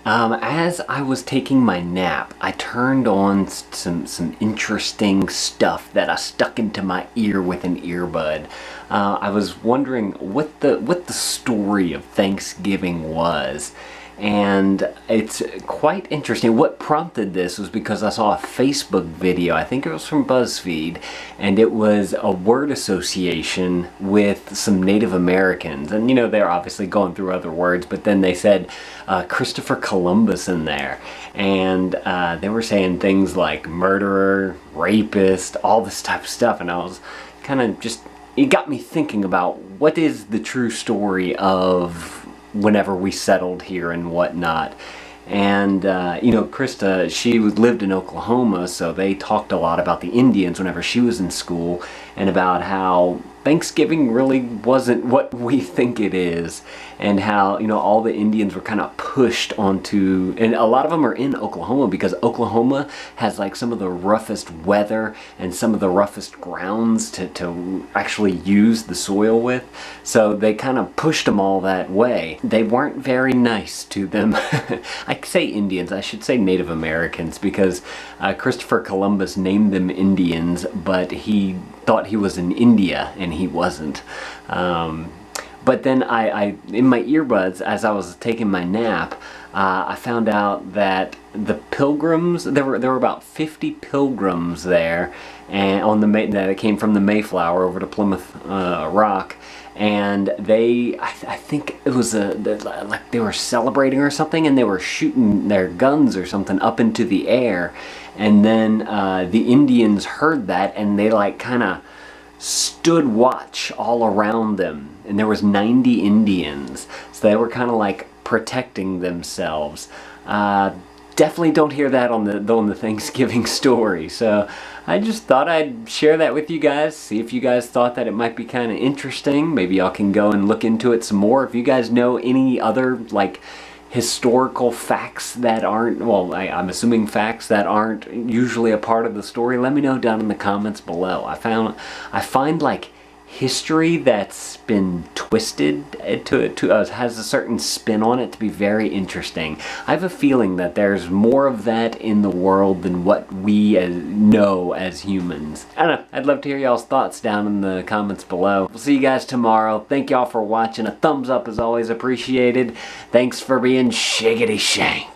As I was taking my nap, I turned on some interesting stuff that I stuck into my ear with an earbud. I was wondering what the story of Thanksgiving was. And it's quite interesting. What prompted this was because I saw a Facebook video, I think it was from BuzzFeed, and it was a word association with some Native Americans. And you know, they're obviously going through other words, but then they said Christopher Columbus in there. And they were saying things like murderer, rapist, all this type of stuff. And I was kind of just, it got me thinking about what is the true story of whenever we settled here and whatnot. And you know, KRISTA, she lived in Oklahoma, so they talked a lot about the Indians whenever she was in school, and about how Thanksgiving really wasn't what we think it is, and how, you know, all the Indians were kind of pushed onto, and a lot of them are in Oklahoma because Oklahoma has like some of the roughest weather and some of the roughest grounds to actually use the soil with. So they kind of pushed them all that way. They weren't very nice to them. I say Indians, I should say Native Americans, because Christopher Columbus named them Indians, but he thought he was in India and he wasn't. But then I in my earbuds, as I was taking my nap, I found out that the pilgrims, there were about 50 pilgrims there, and that came from the Mayflower over to Plymouth Rock. And they, I think it was like they were celebrating or something, and they were shooting their guns or something up into the air. And then the Indians heard that, and they like kind of stood watch all around them. And there was 90 Indians, so they were kind of like protecting themselves. Definitely don't hear that on the Thanksgiving story. So I just thought I'd share that with you guys, see if you guys thought that it might be kind of interesting. Maybe y'all can go and look into it some more. If you guys know any other like historical facts that aren't, well, I'm assuming facts that aren't usually a part of the story, let me know down in the comments below. I find like history that's been twisted has a certain spin on it to be very interesting. I have a feeling that there's more of that in the world than what we know as humans. I don't know, I'd love to hear y'all's thoughts down in the comments below. We'll see you guys tomorrow. Thank y'all for watching. A thumbs up is always appreciated. Thanks for being shiggity shank.